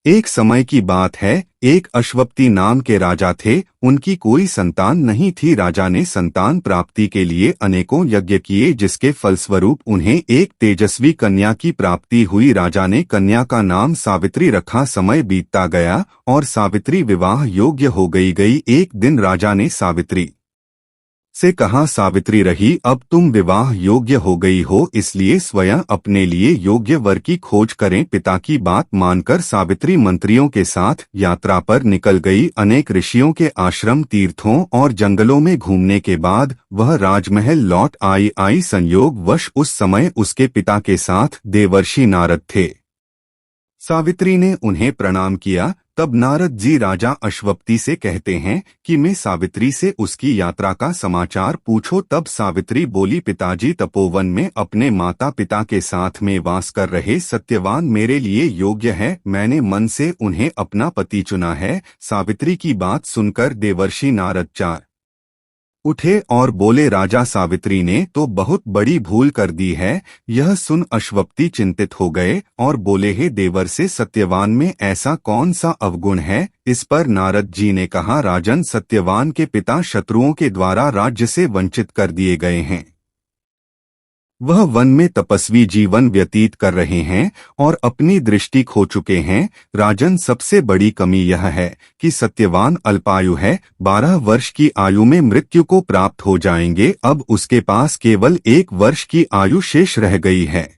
एक समय की बात है, एक अश्वपति नाम के राजा थे। उनकी कोई संतान नहीं थी। राजा ने संतान प्राप्ति के लिए अनेकों यज्ञ किए, जिसके फलस्वरूप उन्हें एक तेजस्वी कन्या की प्राप्ति हुई। राजा ने कन्या का नाम सावित्री रखा। समय बीतता गया और सावित्री विवाह योग्य हो गई। एक दिन राजा ने सावित्री से कहा, सावित्री रही, अब तुम विवाह योग्य हो गई हो, इसलिए स्वयं अपने लिए योग्य वर की खोज करें। पिता की बात मानकर सावित्री मंत्रियों के साथ यात्रा पर निकल गई। अनेक ऋषियों के आश्रम, तीर्थों और जंगलों में घूमने के बाद वह राजमहल लौट आई। संयोगवश उस समय उसके पिता के साथ देवर्षि नारद थे। सावित्री ने उन्हें प्रणाम किया। तब नारद जी राजा अश्वपति से कहते हैं कि मैं सावित्री से उसकी यात्रा का समाचार पूछो। तब सावित्री बोली, पिताजी तपोवन में अपने माता पिता के साथ में वास कर रहे सत्यवान मेरे लिए योग्य है। मैंने मन से उन्हें अपना पति चुना है। सावित्री की बात सुनकर देवर्षि नारद चार उठे और बोले, राजा, सावित्री ने तो बहुत बड़ी भूल कर दी है। यह सुन अश्वपति चिंतित हो गए और बोले, हे देवर से सत्यवान में ऐसा कौन सा अवगुण है। इस पर नारद जी ने कहा, राजन, सत्यवान के पिता शत्रुओं के द्वारा राज्य से वंचित कर दिए गए हैं। वह वन में तपस्वी जीवन व्यतीत कर रहे हैं और अपनी दृष्टि खो चुके हैं। राजन, सबसे बड़ी कमी यह है कि सत्यवान अल्पायु है। 12 वर्ष की आयु में मृत्यु को प्राप्त हो जाएंगे। अब उसके पास केवल 1 वर्ष की आयु शेष रह गई है।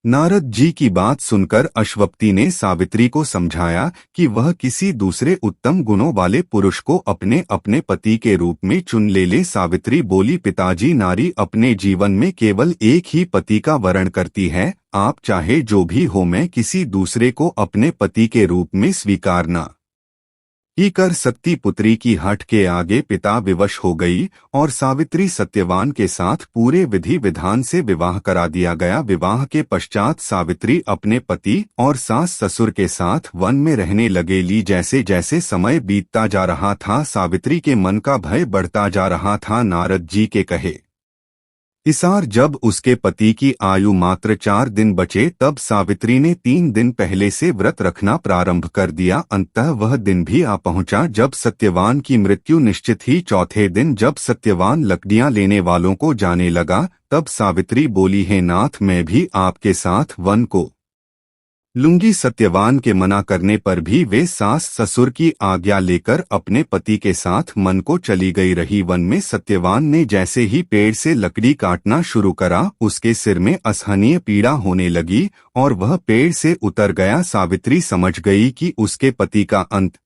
नारद जी की बात सुनकर अश्वपति ने सावित्री को समझाया कि वह किसी दूसरे उत्तम गुणों वाले पुरुष को अपने अपने पति के रूप में चुन ले। सावित्री बोली, पिताजी, नारी अपने जीवन में केवल एक ही पति का वरण करती है। आप चाहे जो भी हो, मैं किसी दूसरे को अपने पति के रूप में स्वीकार न ही कर सकती। पुत्री की हठ के आगे पिता विवश हो गई और सावित्री सत्यवान के साथ पूरे विधि विधान से विवाह करा दिया गया। विवाह के पश्चात सावित्री अपने पति और सास ससुर के साथ वन में रहने लगेली। जैसे जैसे समय बीतता जा रहा था, सावित्री के मन का भय बढ़ता जा रहा था। नारद जी के कहे इसार जब उसके पति की आयु मात्र 4 दिन बचे, तब सावित्री ने 3 दिन पहले से व्रत रखना प्रारंभ कर दिया। अंततः वह दिन भी आ पहुंचा जब सत्यवान की मृत्यु निश्चित ही। चौथे दिन जब सत्यवान लकड़ियां लेने वालों को जाने लगा, तब सावित्री बोली, हे नाथ, मैं भी आपके साथ वन को लूंगी। सत्यवान के मना करने पर भी वे सास ससुर की आज्ञा लेकर अपने पति के साथ मन को चली गई रही। वन में सत्यवान ने जैसे ही पेड़ से लकड़ी काटना शुरू करा, उसके सिर में असहनीय पीड़ा होने लगी और वह पेड़ से उतर गया। सावित्री समझ गई कि उसके पति का अंत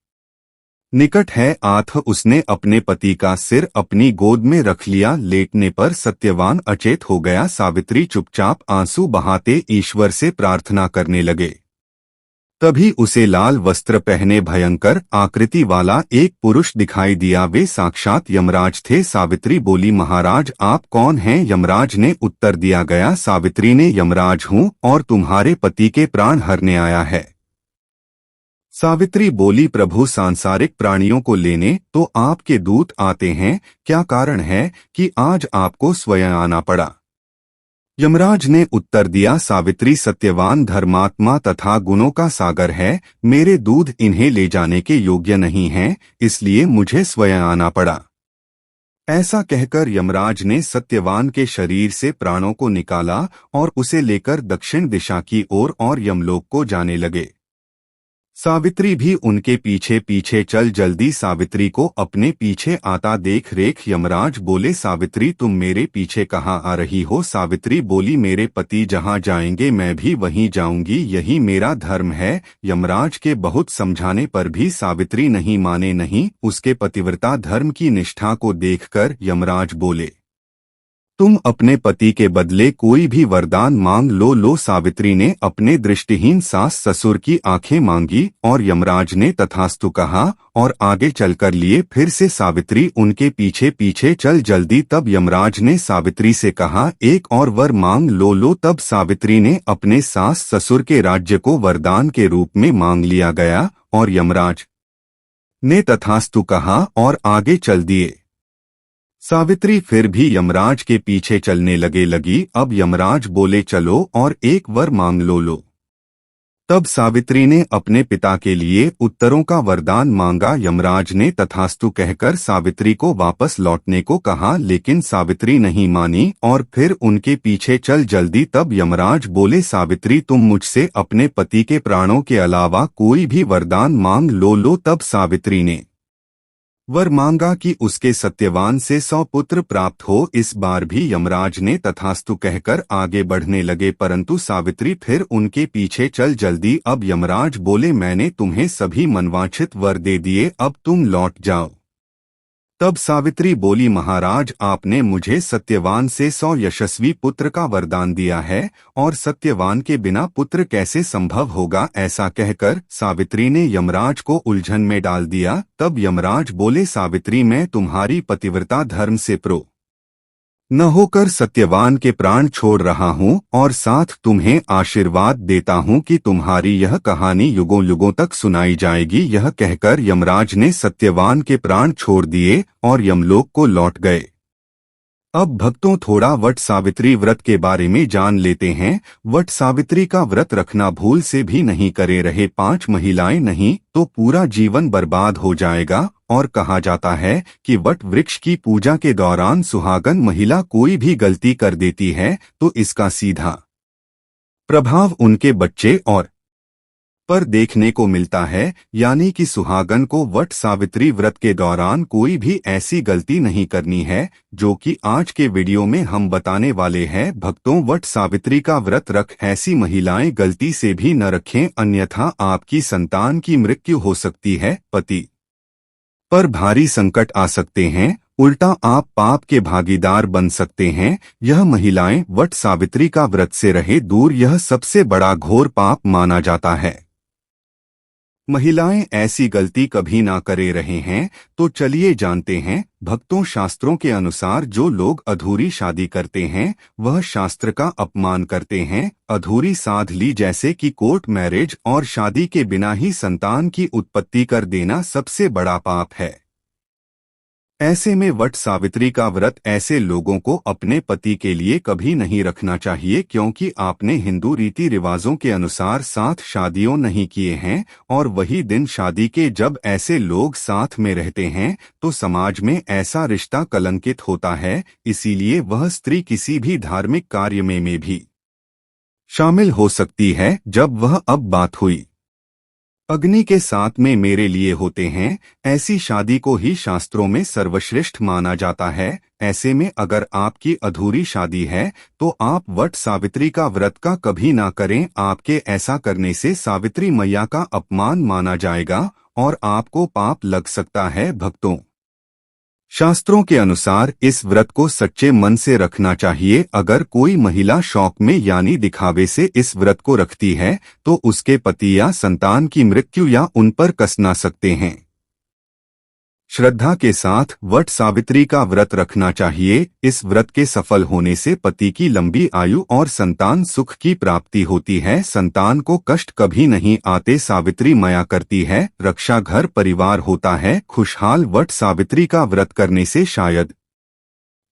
निकट है। उसने अपने पति का सिर अपनी गोद में रख लिया। लेटने पर सत्यवान अचेत हो गया। सावित्री चुपचाप आंसू बहाते ईश्वर से प्रार्थना करने लगे। तभी उसे लाल वस्त्र पहने भयंकर आकृति वाला एक पुरुष दिखाई दिया। वे साक्षात यमराज थे। सावित्री बोली, महाराज, आप कौन हैं? यमराज ने उत्तर दिया गया, सावित्री ने, यमराज हूँ और तुम्हारे पति के प्राण हरने आया है। सावित्री बोली, प्रभु, सांसारिक प्राणियों को लेने तो आपके दूत आते हैं, क्या कारण है कि आज आपको स्वयं आना पड़ा? यमराज ने उत्तर दिया, सावित्री, सत्यवान धर्मात्मा तथा गुणों का सागर है। मेरे दूध इन्हें ले जाने के योग्य नहीं हैं, इसलिए मुझे स्वयं आना पड़ा। ऐसा कहकर यमराज ने सत्यवान के शरीर से प्राणों को निकाला और उसे लेकर दक्षिण दिशा की ओर और यमलोक को जाने लगे। सावित्री भी उनके पीछे पीछे चल। जल्दी सावित्री को अपने पीछे आता देख रेख यमराज बोले, सावित्री, तुम मेरे पीछे कहाँ आ रही हो? सावित्री बोली, मेरे पति जहाँ जाएंगे मैं भी वहीं जाऊंगी, यही मेरा धर्म है। यमराज के बहुत समझाने पर भी सावित्री नहीं माने। नहीं, उसके पतिव्रता धर्म की निष्ठा को देखकर यमराज बोले, तुम अपने पति के बदले कोई भी वरदान मांग लो। सावित्री ने अपने दृष्टिहीन सास ससुर की आंखें मांगी और यमराज ने तथास्तु कहा और आगे चलकर लिए। फिर से सावित्री उनके पीछे पीछे चल। जल्दी तब यमराज ने सावित्री से कहा, एक और वर मांग लो। तब सावित्री ने अपने सास ससुर के राज्य को वरदान के रूप में मांग लिया गया और यमराज ने तथास्तु कहा और आगे चल दिए। सावित्री फिर भी यमराज के पीछे चलने लगी। अब यमराज बोले, चलो और एक वर मांग लो। तब सावित्री ने अपने पिता के लिए उत्तरों का वरदान मांगा। यमराज ने तथास्तु कहकर सावित्री को वापस लौटने को कहा, लेकिन सावित्री नहीं मानी और फिर उनके पीछे चल जल्दी। तब यमराज बोले, सावित्री तुम मुझसे अपने पति के प्राणों के अलावा कोई भी वरदान मांग लो। तब सावित्री ने वर मांगा कि उसके सत्यवान से 100 पुत्र प्राप्त हो। इस बार भी यमराज ने तथास्तु कहकर आगे बढ़ने लगे, परंतु सावित्री फिर उनके पीछे चल जल्दी। अब यमराज बोले, मैंने तुम्हें सभी मनवांछित वर दे दिए, अब तुम लौट जाओ। तब सावित्री बोली, महाराज आपने मुझे सत्यवान से 100 यशस्वी पुत्र का वरदान दिया है और सत्यवान के बिना पुत्र कैसे संभव होगा। ऐसा कहकर सावित्री ने यमराज को उलझन में डाल दिया। तब यमराज बोले, सावित्री मैं तुम्हारी पतिव्रता धर्म से प्रो न होकर सत्यवान के प्राण छोड़ रहा हूँ और साथ तुम्हें आशीर्वाद देता हूँ कि तुम्हारी यह कहानी युगों युगों तक सुनाई जाएगी। यह कहकर यमराज ने सत्यवान के प्राण छोड़ दिए और यमलोक को लौट गए। अब भक्तों थोड़ा वट सावित्री व्रत के बारे में जान लेते हैं। वट सावित्री का व्रत रखना भूल से भी नहीं करे रहे 5 महिलाएं नहीं तो पूरा जीवन बर्बाद हो जाएगा। और कहा जाता है कि वट वृक्ष की पूजा के दौरान सुहागन महिला कोई भी गलती कर देती है तो इसका सीधा प्रभाव उनके बच्चे और पर देखने को मिलता है, यानी कि सुहागन को वट सावित्री व्रत के दौरान कोई भी ऐसी गलती नहीं करनी है, जो कि आज के वीडियो में हम बताने वाले हैं। भक्तों वट सावित्री का व्रत रख ऐसी महिलाएं गलती से भी न रखें, अन्यथा आपकी संतान की मृत्यु हो सकती है, पति पर भारी संकट आ सकते हैं, उल्टा आप पाप के भागीदार बन सकते हैं। यह महिलाएं वट सावित्री का व्रत से रहे दूर, यह सबसे बड़ा घोर पाप माना जाता है। महिलाएं ऐसी गलती कभी ना करे रहे हैं तो चलिए जानते हैं। भक्तों शास्त्रों के अनुसार जो लोग अधूरी शादी करते हैं वह शास्त्र का अपमान करते हैं। अधूरी साध ली जैसे कि कोर्ट मैरिज और शादी के बिना ही संतान की उत्पत्ति कर देना सबसे बड़ा पाप है। ऐसे में वट सावित्री का व्रत ऐसे लोगों को अपने पति के लिए कभी नहीं रखना चाहिए, क्योंकि आपने हिंदू रीति रिवाजों के अनुसार 7 शादियों नहीं किए हैं और वही दिन शादी के जब ऐसे लोग साथ में रहते हैं तो समाज में ऐसा रिश्ता कलंकित होता है। इसीलिए वह स्त्री किसी भी धार्मिक कार्य में भी शामिल हो सकती है। जब वह अब बात हुई अग्नि के साथ में मेरे लिए होते हैं, ऐसी शादी को ही शास्त्रों में सर्वश्रेष्ठ माना जाता है। ऐसे में अगर आपकी अधूरी शादी है तो आप वट सावित्री का व्रत का कभी ना करें। आपके ऐसा करने से सावित्री मैया का अपमान माना जाएगा और आपको पाप लग सकता है। भक्तों शास्त्रों के अनुसार इस व्रत को सच्चे मन से रखना चाहिए। अगर कोई महिला शौक में यानी दिखावे से इस व्रत को रखती है तो उसके पति या संतान की मृत्यु या उन पर कस ना सकते हैं। श्रद्धा के साथ वट सावित्री का व्रत रखना चाहिए। इस व्रत के सफल होने से पति की लंबी आयु और संतान सुख की प्राप्ति होती है। संतान को कष्ट कभी नहीं आते। सावित्री माया करती है, रक्षा घर परिवार होता है खुशहाल। वट सावित्री का व्रत करने से शायद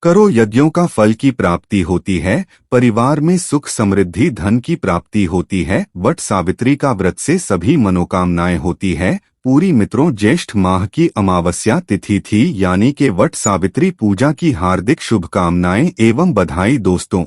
करो यज्ञों का फल की प्राप्ति होती है। परिवार में सुख समृद्धि धन की प्राप्ति होती है। वट सावित्री का व्रत से सभी मनोकामनाएं होती है। पूरी मित्रों ज्येष्ठ माह की अमावस्या तिथि थी, यानी कि वट सावित्री पूजा की हार्दिक शुभकामनाएं एवं बधाई। दोस्तों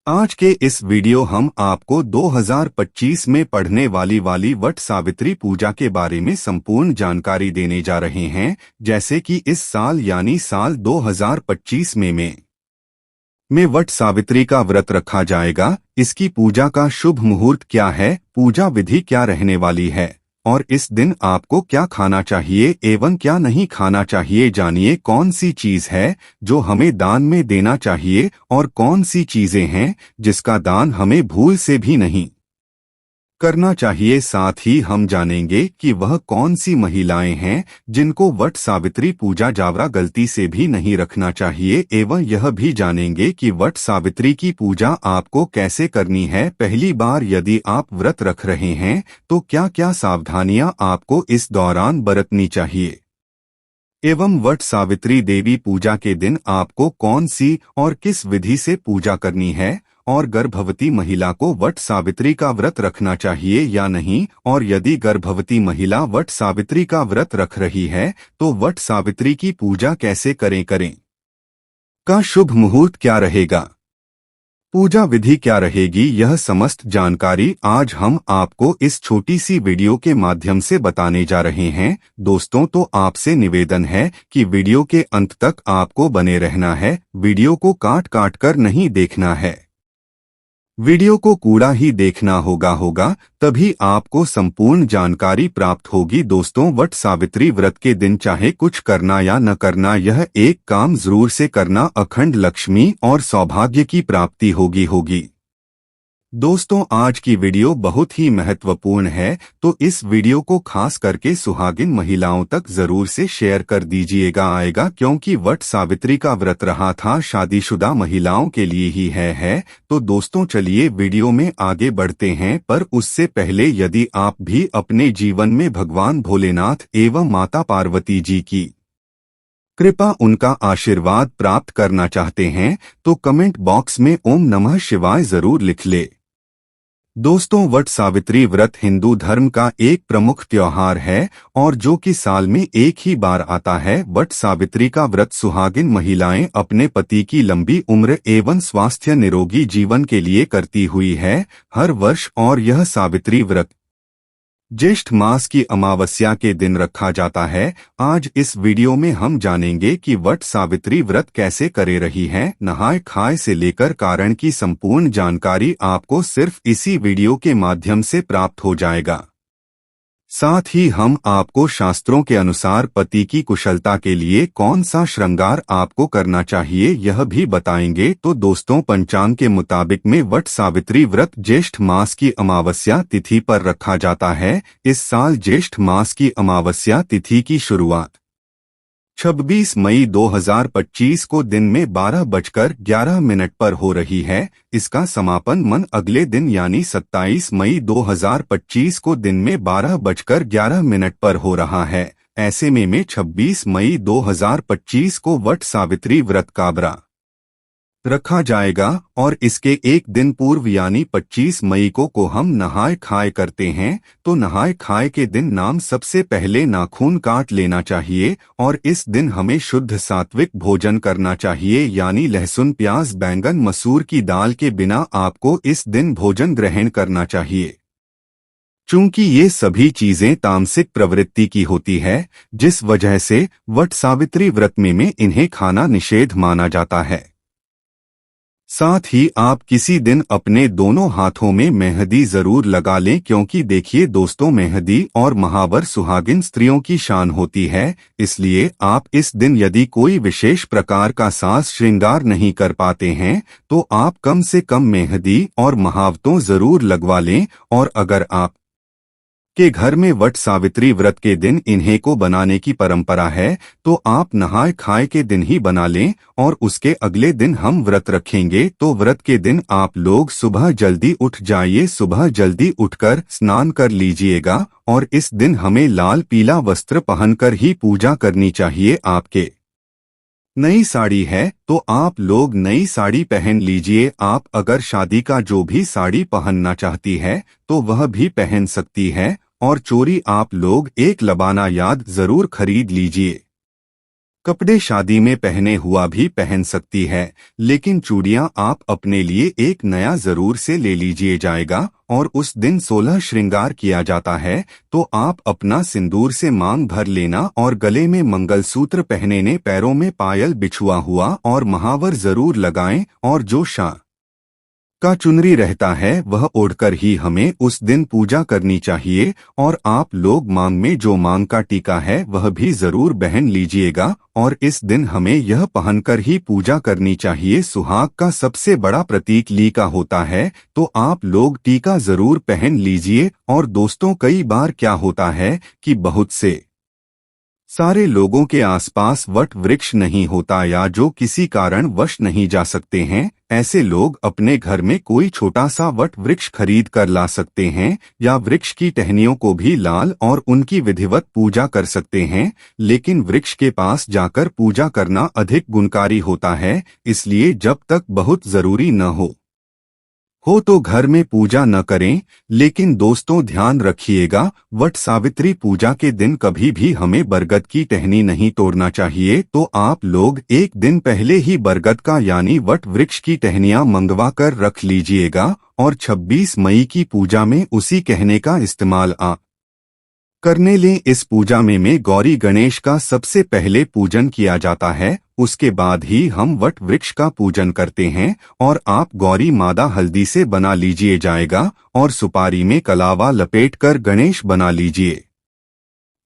आज के इस वीडियो हम आपको 2025 में पढ़ने वाली वट सावित्री पूजा के बारे में संपूर्ण जानकारी देने जा रहे हैं। जैसे कि इस साल यानी साल 2025 में वट सावित्री का व्रत रखा जाएगा। इसकी पूजा का शुभ मुहूर्त क्या है, पूजा विधि क्या रहने वाली है और इस दिन आपको क्या खाना चाहिए एवं क्या नहीं खाना चाहिए। जानिए कौन सी चीज है जो हमें दान में देना चाहिए और कौन सी चीजें हैं जिसका दान हमें भूल से भी नहीं करना चाहिए। साथ ही हम जानेंगे कि वह कौन सी महिलाएं हैं जिनको वट सावित्री पूजा जावरा गलती से भी नहीं रखना चाहिए एवं यह भी जानेंगे कि वट सावित्री की पूजा आपको कैसे करनी है। पहली बार यदि आप व्रत रख रहे हैं तो क्या क्या सावधानियां आपको इस दौरान बरतनी चाहिए एवं वट सावित्री देवी पूजा के दिन आपको कौन सी और किस विधि से पूजा करनी है और गर्भवती महिला को वट सावित्री का व्रत रखना चाहिए या नहीं, और यदि गर्भवती महिला वट सावित्री का व्रत रख रही है तो वट सावित्री की पूजा कैसे करें का शुभ मुहूर्त क्या रहेगा, पूजा विधि क्या रहेगी, यह समस्त जानकारी आज हम आपको इस छोटी सी वीडियो के माध्यम से बताने जा रहे हैं। दोस्तों, तो आपसे निवेदन है कि वीडियो के अंत तक आपको बने रहना है, वीडियो को काट काट कर नहीं देखना है, वीडियो को पूरा ही देखना होगा, तभी आपको संपूर्ण जानकारी प्राप्त होगी। दोस्तों, वट सावित्री व्रत के दिन चाहे कुछ करना या न करना, यह एक काम जरूर से करना, अखंड लक्ष्मी और सौभाग्य की प्राप्ति होगी। दोस्तों, आज की वीडियो बहुत ही महत्वपूर्ण है, तो इस वीडियो को खास करके सुहागिन महिलाओं तक जरूर से शेयर कर दीजिएगा आएगा, क्योंकि वट सावित्री का व्रत रहा था शादीशुदा महिलाओं के लिए ही है। तो दोस्तों, चलिए वीडियो में आगे बढ़ते हैं, पर उससे पहले यदि आप भी अपने जीवन में भगवान भोलेनाथ एवं माता पार्वती जी की कृपा, उनका आशीर्वाद प्राप्त करना चाहते हैं तो कमेंट बॉक्स में ओम नमः शिवाय जरूर लिख ले। दोस्तों, वट सावित्री व्रत हिंदू धर्म का एक प्रमुख त्योहार है और जो कि साल में एक ही बार आता है। वट सावित्री का व्रत सुहागिन महिलाएं अपने पति की लंबी उम्र एवं स्वास्थ्य निरोगी जीवन के लिए करती हुई है हर वर्ष, और यह सावित्री व्रत ज्येष्ठ मास की अमावस्या के दिन रखा जाता है। आज इस वीडियो में हम जानेंगे कि वट सावित्री व्रत कैसे करे रही है, नहाय खाए से लेकर कारण की संपूर्ण जानकारी आपको सिर्फ इसी वीडियो के माध्यम से प्राप्त हो जाएगा। साथ ही हम आपको शास्त्रों के अनुसार पति की कुशलता के लिए कौन सा श्रृंगार आपको करना चाहिए यह भी बताएंगे। तो दोस्तों, पंचांग के मुताबिक में वट सावित्री व्रत ज्येष्ठ मास की अमावस्या तिथि पर रखा जाता है। इस साल ज्येष्ठ मास की अमावस्या तिथि की शुरुआत 26 मई 2025 को दिन में 12:11 पर हो रही है। इसका समापन अगले दिन यानी 27 मई 2025 को दिन में 12:11 पर हो रहा है। ऐसे में 26 मई 2025 को वट सावित्री व्रत का व्रत रखा जाएगा और इसके एक दिन पूर्व यानी 25 मई को हम नहाय खाए करते हैं। तो नहाय खाए के दिन नाम सबसे पहले नाखून काट लेना चाहिए और इस दिन हमें शुद्ध सात्विक भोजन करना चाहिए, यानी लहसुन, प्याज, बैंगन, मसूर की दाल के बिना आपको इस दिन भोजन ग्रहण करना चाहिए। चूंकि ये सभी चीजें तामसिक प्रवृत्ति की होती है, जिस वजह से वट सावित्री व्रत में इन्हें खाना निषेध माना जाता है। साथ ही आप किसी दिन अपने दोनों हाथों में मेहंदी जरूर लगा लें, क्योंकि देखिए दोस्तों, मेहंदी और महावर सुहागिन स्त्रियों की शान होती है। इसलिए आप इस दिन यदि कोई विशेष प्रकार का साज श्रृंगार नहीं कर पाते हैं तो आप कम से कम मेहंदी और महावतों जरूर लगवा लें। और अगर आप के घर में वट सावित्री व्रत के दिन इन्हें को बनाने की परंपरा है तो आप नहाय खाए के दिन ही बना लें और उसके अगले दिन हम व्रत रखेंगे। तो व्रत के दिन आप लोग सुबह जल्दी उठ जाइए, सुबह जल्दी उठकर स्नान कर लीजिएगा और इस दिन हमें लाल पीला वस्त्र पहनकर ही पूजा करनी चाहिए। आपके नई साड़ी है तो आप लोग नई साड़ी पहन लीजिए। आप अगर शादी का जो भी साड़ी पहनना चाहती है तो वह भी पहन सकती है, और चोरी आप लोग एक लबाना याद जरूर खरीद लीजिए। कपड़े शादी में पहने हुआ भी पहन सकती है, लेकिन चूड़ियां आप अपने लिए एक नया जरूर से ले लीजिए जाएगा। और उस दिन 16 श्रृंगार किया जाता है तो आप अपना सिंदूर से मांग भर लेना और गले में मंगलसूत्र पहने ने, पैरों में पायल बिछुआ हुआ और महावर जरूर लगाएं, और जो शाह का चुनरी रहता है वह ओढ़कर ही हमें उस दिन पूजा करनी चाहिए। और आप लोग मांग में जो मांग का टीका है वह भी जरूर पहन लीजिएगा और इस दिन हमें यह पहनकर ही पूजा करनी चाहिए। सुहाग का सबसे बड़ा प्रतीक टीका होता है, तो आप लोग टीका जरूर पहन लीजिए। और दोस्तों, कई बार क्या होता है कि बहुत से सारे लोगों के आसपास वट वृक्ष नहीं होता या जो किसी कारण वश नहीं जा सकते हैं, ऐसे लोग अपने घर में कोई छोटा सा वट वृक्ष खरीद कर ला सकते हैं या वृक्ष की टहनियों को भी लाल और उनकी विधिवत पूजा कर सकते हैं। लेकिन वृक्ष के पास जाकर पूजा करना अधिक गुणकारी होता है, इसलिए जब तक बहुत जरूरी न हो हो तो घर में पूजा न करें, लेकिन दोस्तों ध्यान रखिएगा, वट सावित्री पूजा के दिन कभी भी हमें बरगद की टहनी नहीं तोड़ना चाहिए। तो आप लोग एक दिन पहले ही बरगद का यानी वट वृक्ष की टहनियां मंगवा कर रख लीजिएगा और 26 मई की पूजा में उसी कहने का इस्तेमाल करने लें। इस पूजा में गौरी गणेश का सबसे पहले पूजन किया जाता है, उसके बाद ही हम वट वृक्ष का पूजन करते हैं। और आप गौरी मादा हल्दी से बना लीजिए जाएगा और सुपारी में कलावा लपेटकर गणेश बना लीजिए।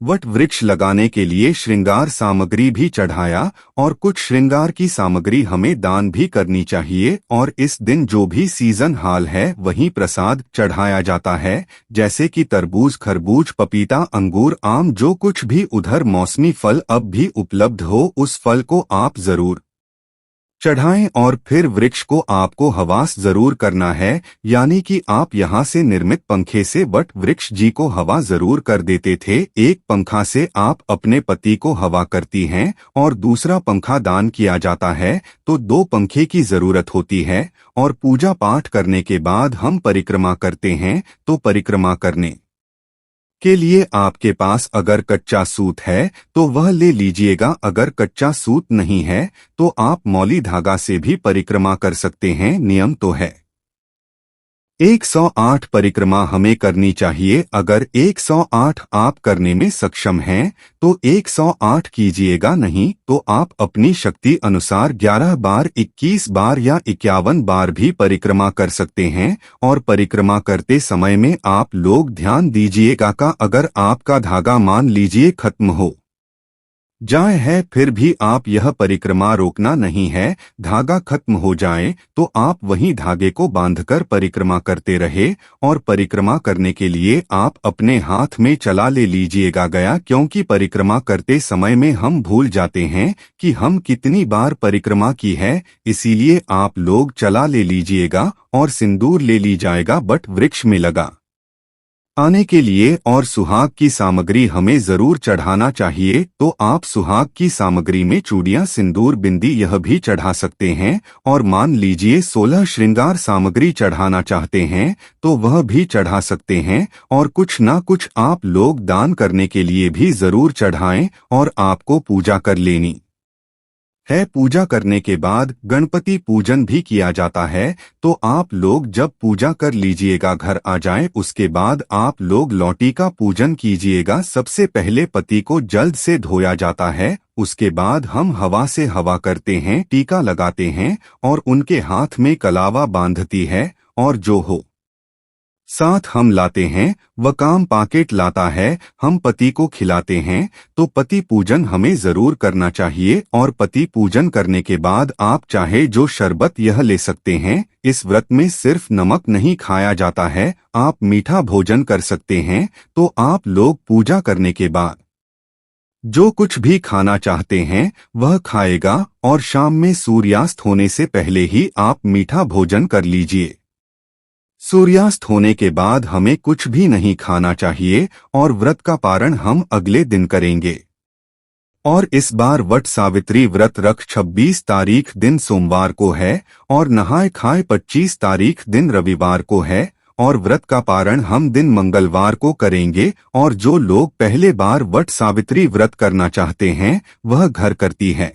वट वृक्ष लगाने के लिए श्रृंगार सामग्री भी चढ़ाया और कुछ श्रृंगार की सामग्री हमें दान भी करनी चाहिए। और इस दिन जो भी सीजन हाल है वहीं प्रसाद चढ़ाया जाता है, जैसे कि तरबूज, खरबूज, पपीता, अंगूर, आम, जो कुछ भी उधर मौसमी फल अब भी उपलब्ध हो उस फल को आप जरूर चढ़ाएं। और फिर वृक्ष को आपको हवास जरूर करना है, यानी कि आप यहाँ से निर्मित पंखे से वट वृक्ष जी को हवा जरूर कर देते थे। एक पंखा से आप अपने पति को हवा करती हैं और दूसरा पंखा दान किया जाता है, तो 2 पंखे की जरूरत होती है। और पूजा पाठ करने के बाद हम परिक्रमा करते हैं, तो परिक्रमा करने के लिए आपके पास अगर कच्चा सूत है तो वह ले लीजिएगा, अगर कच्चा सूत नहीं है तो आप मौली धागा से भी परिक्रमा कर सकते हैं। नियम तो है 108 परिक्रमा हमें करनी चाहिए। अगर 108 आप करने में सक्षम हैं तो 108 कीजिएगा, नहीं तो आप अपनी शक्ति अनुसार 11 बार, 21 बार या 51 बार भी परिक्रमा कर सकते हैं। और परिक्रमा करते समय में आप लोग ध्यान दीजिएगा का अगर आपका धागा मान लीजिए खत्म हो जाए है, फिर भी आप यह परिक्रमा रोकना नहीं है। धागा खत्म हो जाए तो आप वहीं धागे को बांधकर परिक्रमा करते रहे। और परिक्रमा करने के लिए आप अपने हाथ में चला ले लीजिएगा गया, क्योंकि परिक्रमा करते समय में हम भूल जाते हैं कि हम कितनी बार परिक्रमा की है। इसीलिए आप लोग चला ले लीजिएगा और सिंदूर ले ली जाएगा वट वृक्ष में लगा आने के लिए। और सुहाग की सामग्री हमें जरूर चढ़ाना चाहिए, तो आप सुहाग की सामग्री में चूड़ियां, सिंदूर, बिंदी यह भी चढ़ा सकते हैं। और मान लीजिए 16 श्रृंगार सामग्री चढ़ाना चाहते हैं तो वह भी चढ़ा सकते हैं। और कुछ ना कुछ आप लोग दान करने के लिए भी जरूर चढ़ाएं। और आपको पूजा कर लेनी है। पूजा करने के बाद गणपति पूजन भी किया जाता है, तो आप लोग जब पूजा कर लीजिएगा घर आ जाएं, उसके बाद आप लोग लौटी का पूजन कीजिएगा। सबसे पहले पति को जल्द से धोया जाता है, उसके बाद हम हवा से हवा करते हैं, टीका लगाते हैं और उनके हाथ में कलावा बांधती है। और जो हो साथ हम लाते हैं वह काम पाकेट लाता है, हम पति को खिलाते हैं। तो पति पूजन हमें जरूर करना चाहिए। और पति पूजन करने के बाद आप चाहे जो शरबत यह ले सकते हैं। इस व्रत में सिर्फ नमक नहीं खाया जाता है, आप मीठा भोजन कर सकते हैं। तो आप लोग पूजा करने के बाद जो कुछ भी खाना चाहते हैं वह खाएगा। और शाम में सूर्यास्त होने से पहले ही आप मीठा भोजन कर लीजिए। सूर्यास्त होने के बाद हमें कुछ भी नहीं खाना चाहिए और व्रत का पारण हम अगले दिन करेंगे। और इस बार वट सावित्री व्रत रख 26 तारीख दिन सोमवार को है और नहाय खाए 25 तारीख दिन रविवार को है। और व्रत का पारण हम दिन मंगलवार को करेंगे। और जो लोग पहले बार वट सावित्री व्रत करना चाहते हैं वह घर करती है।